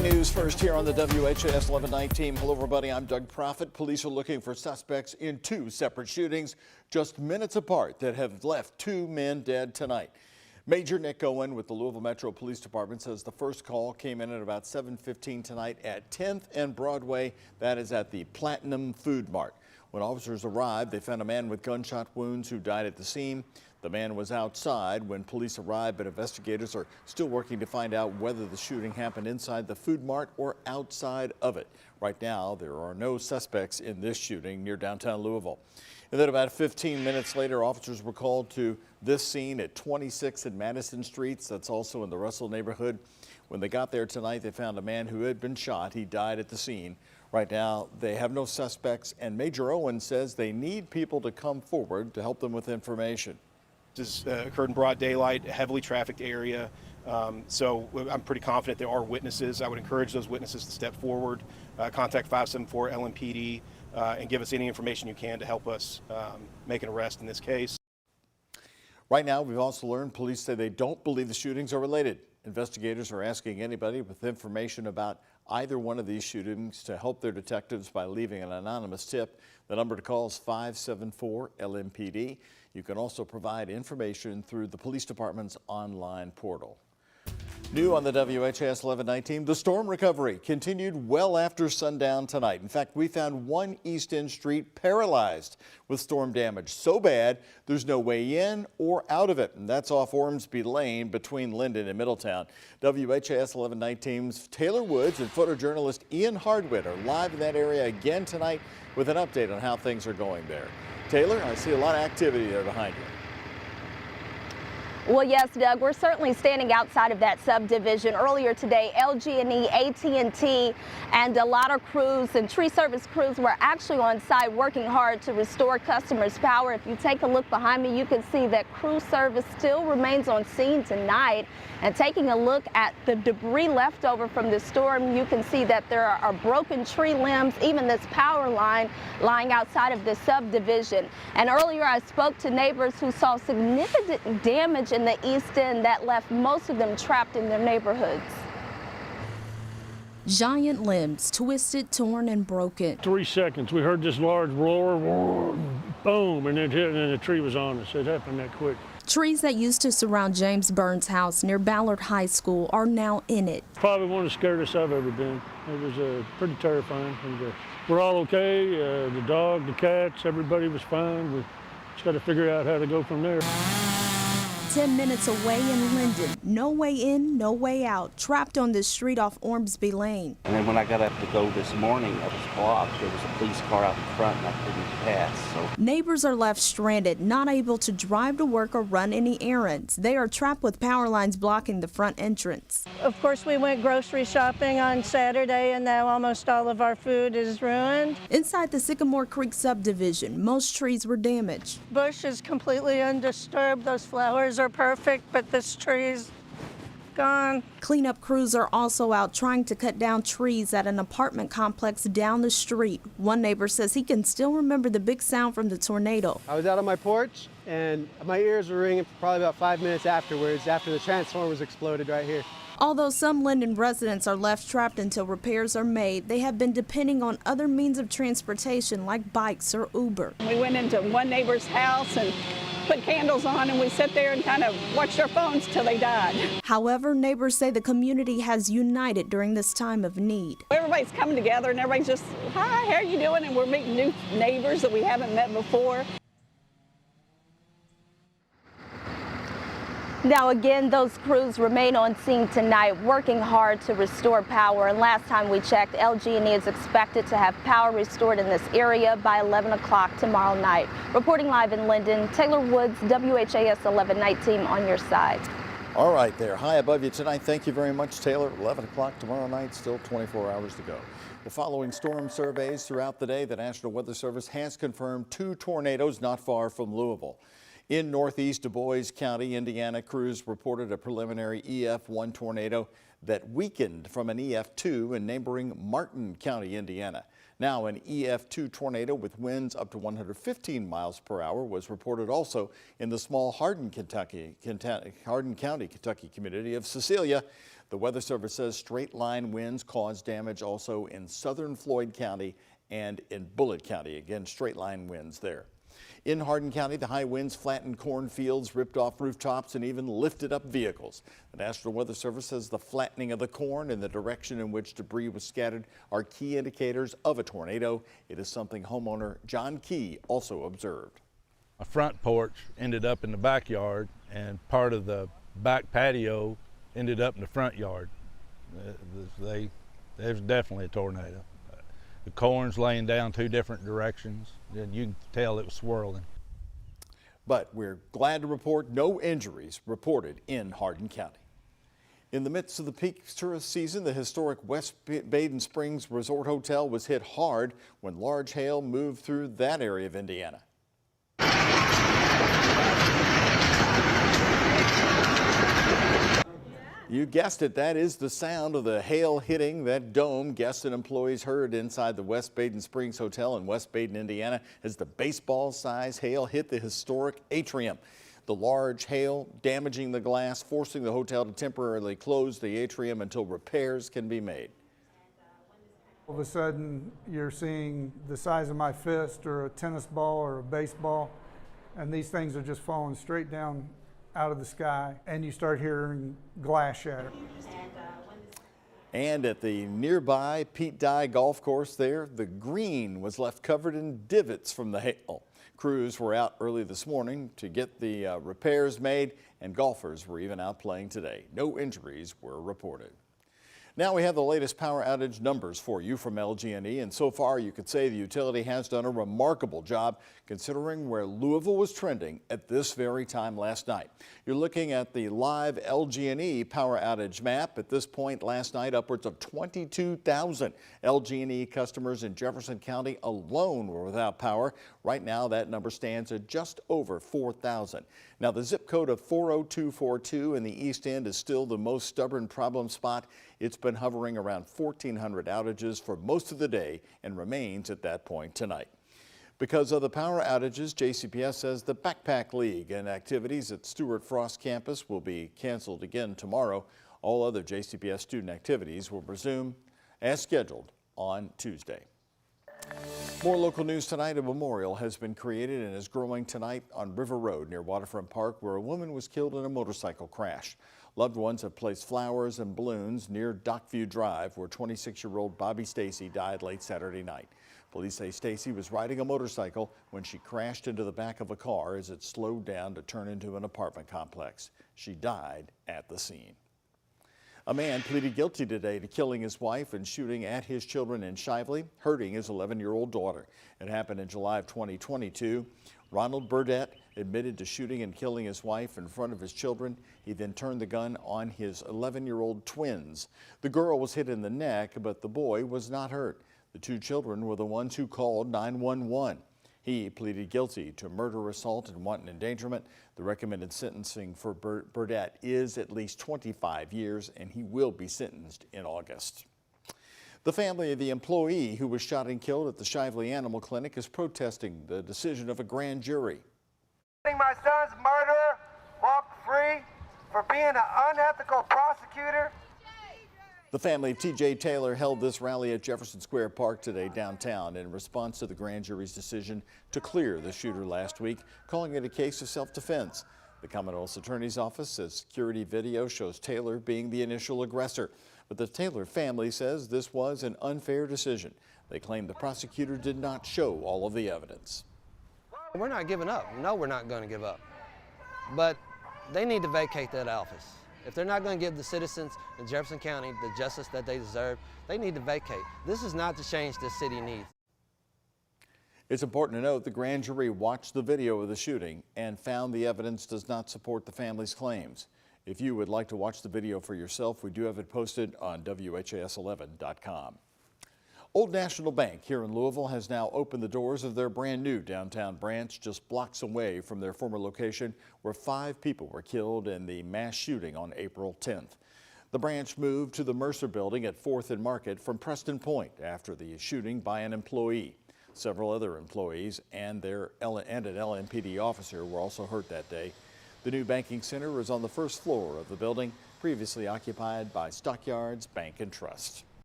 News first here on the WHAS 1119. Hello, everybody. I'm Doug Profit. Police are looking for suspects in two separate shootings just minutes apart that have left two men dead tonight. Major Nick Owen with the Louisville Metro Police Department says the first call came in at about 7:15 tonight at 10th and Broadway. That is at the Platinum Food Mart. When officers arrived, they found a man with gunshot wounds who died at the scene. The man was outside when police arrived, but investigators are still working to find out whether the shooting happened inside the food mart or outside of it. Right now, there are no suspects in this shooting near downtown Louisville. And then about 15 minutes later, officers were called to this scene at 26th and Madison Streets. That's also in the Russell neighborhood. When they got there tonight, they found a man who had been shot. He died at the scene. Right now, they have no suspects, and Major Owen says they need people to come forward to help them with information. This occurred in broad daylight, a heavily trafficked area, so I'm pretty confident there are witnesses. I would encourage those witnesses to step forward, contact 574 LMPD, and give us any information you can to help us make an arrest in this case. Right now, we've also learned police say they don't believe the shootings are related. Investigators are asking anybody with information about either one of these shootings to help their detectives by leaving an anonymous tip. The number to call is 574 LMPD. You can also provide information through the police department's online portal. New on the WHAS 1119, the storm recovery continued well after sundown tonight. In fact, we found one East End street paralyzed with storm damage so bad there's no way in or out of it. And that's off Ormsby Lane between Linden and Middletown. WHAS 1119's Taylor Woods and photojournalist Ian Hardwitt are live in that area again tonight with an update on how things are going there. Taylor, I see a lot of activity there behind you. Well, yes, Doug, we're certainly standing outside of that subdivision. Earlier today, LG&E, AT&T, and a lot of crews and tree service crews were actually on site working hard to restore customers' power. If you take a look behind me, you can see that crew service still remains on scene tonight. And taking a look at the debris left over from the storm, you can see that there are broken tree limbs, even this power line lying outside of the subdivision. And earlier I spoke to neighbors who saw significant damage in the East End that left most of them trapped in their neighborhoods. Giant limbs, twisted, torn, and broken. 3 seconds, we heard this large roar, boom, and it hit, and the tree was on us. It happened that quick. Trees that used to surround James Burns' house near Ballard High School are now in it. Probably one of the scariest I've ever been. It was pretty terrifying. And, we're all okay. The dog, the cats, everybody was fine. We just got to figure out how to go from there. 10 minutes away in Linden. No way in, no way out. Trapped on this street off Ormsby Lane. And then when I got up to go this morning, I was blocked. There was a police car out in front and I couldn't pass. So neighbors are left stranded, not able to drive to work or run any errands. They are trapped with power lines blocking the front entrance. Of course, we went grocery shopping on Saturday, and now almost all of our food is ruined. Inside the Sycamore Creek subdivision, most trees were damaged. Bush is completely undisturbed. Those flowers are perfect, but this tree's gone. Cleanup crews are also out trying to cut down trees at an apartment complex down the street. One neighbor says he can still remember the big sound from the tornado. I was out on my porch and my ears were ringing for probably about 5 minutes afterwards, after the transformers exploded right here. Although some Linden residents are left trapped until repairs are made, they have been depending on other means of transportation like bikes or Uber. We went into one neighbor's house and put candles on, and we sat there and kind of watched our phones till they died. However, neighbors say the community has united during this time of need. Everybody's coming together and everybody's just, hi, how are you doing? And we're meeting new neighbors that we haven't met before. Now again, those crews remain on scene tonight working hard to restore power. And last time we checked, LG&E is expected to have power restored in this area by 11 o'clock tomorrow night. Reporting live in Linden, Taylor Woods, WHAS 1119 on your side. All right there, high above you tonight. Thank you very much, Taylor. 11 o'clock tomorrow night, still 24 hours to go. Well, following storm surveys throughout the day, the National Weather Service has confirmed 2 tornadoes not far from Louisville. In northeast Du Bois County, Indiana, crews reported a preliminary EF1 tornado that weakened from an EF2 in neighboring Martin County, Indiana. Now, an EF2 tornado with winds up to 115 miles per hour was reported also in the small Hardin County, Kentucky community of Cecilia. The Weather Service says straight line winds caused damage also in southern Floyd County and in Bullitt County. Again, straight line winds there. In Hardin County, the high winds flattened cornfields, ripped off rooftops, and even lifted up vehicles. The National Weather Service says the flattening of the corn and the direction in which debris was scattered are key indicators of a tornado. It is something homeowner John Key also observed. A front porch ended up in the backyard, and part of the back patio ended up in the front yard. There's definitely a tornado. The corn's laying down two different directions, and you can tell it was swirling. But we're glad to report no injuries reported in Hardin County. In the midst of the peak tourist season, the historic West Baden Springs Resort Hotel was hit hard when large hail moved through that area of Indiana. You guessed it, that is the sound of the hail hitting that dome guests and employees heard inside the West Baden Springs Hotel in West Baden, Indiana, as the baseball-sized hail hit the historic atrium. The large hail damaging the glass, forcing the hotel to temporarily close the atrium until repairs can be made. All of a sudden, you're seeing the size of my fist or a tennis ball or a baseball, and these things are just falling straight down out of the sky, and you start hearing glass shatter. And at the nearby Pete Dye golf course there, the green was left covered in divots from the hail. Crews were out early this morning to get the repairs made, and golfers were even out playing today. No injuries were reported. Now we have the latest power outage numbers for you from LG&E, and so far you could say the utility has done a remarkable job considering where Louisville was trending at this very time last night. You're looking at the live LG&E power outage map. At this point last night, upwards of 22,000 LG&E customers in Jefferson County alone were without power. Right now that number stands at just over 4,000. Now the zip code of 40242 in the East End is still the most stubborn problem spot. It's been hovering around 1,400 outages for most of the day and remains at that point tonight. Because of the power outages, JCPS says the Backpack League and activities at Stuart Frost campus will be canceled again tomorrow. All other JCPS student activities will resume as scheduled on Tuesday. More local news tonight. A memorial has been created and is growing tonight on River Road near Waterfront Park, where a woman was killed in a motorcycle crash. Loved ones have placed flowers and balloons near Dockview Drive, where 26-year-old Bobby Stacy died late Saturday night. Police say Stacy was riding a motorcycle when she crashed into the back of a car as it slowed down to turn into an apartment complex. She died at the scene. A man pleaded guilty today to killing his wife and shooting at his children in Shively, hurting his 11-year-old daughter. It happened in July of 2022. Ronald Burdett admitted to shooting and killing his wife in front of his children. He then turned the gun on his 11-year-old twins. The girl was hit in the neck, but the boy was not hurt. The two children were the ones who called 911. He pleaded guilty to murder, assault, and wanton endangerment. The recommended sentencing for Burdett is at least 25 years, and he will be sentenced in August. The family of the employee who was shot and killed at the Shively Animal Clinic is protesting the decision of a grand jury. My son's murderer walked free for being an unethical prosecutor. The family of T.J. Taylor held this rally at Jefferson Square Park today downtown in response to the grand jury's decision to clear the shooter last week, calling it a case of self-defense. The Commonwealth's Attorney's Office says security video shows Taylor being the initial aggressor, but the Taylor family says this was an unfair decision. They claim the prosecutor did not show all of the evidence. We're not giving up. No, we're not going to give up. But they need to vacate that office. If they're not going to give the citizens in Jefferson County the justice that they deserve, they need to vacate. This is not the change this city needs. It's important to note the grand jury watched the video of the shooting and found the evidence does not support the family's claims. If you would like to watch the video for yourself, we do have it posted on WHAS11.com. Old National Bank here in Louisville has now opened the doors of their brand new downtown branch just blocks away from their former location where 5 people were killed in the mass shooting on April 10th. The branch moved to the Mercer building at 4th and Market from Preston Point after the shooting by an employee. Several other employees and an LMPD officer were also hurt that day. The new banking center is on the first floor of the building. previously occupied by Stockyards Bank and Trust.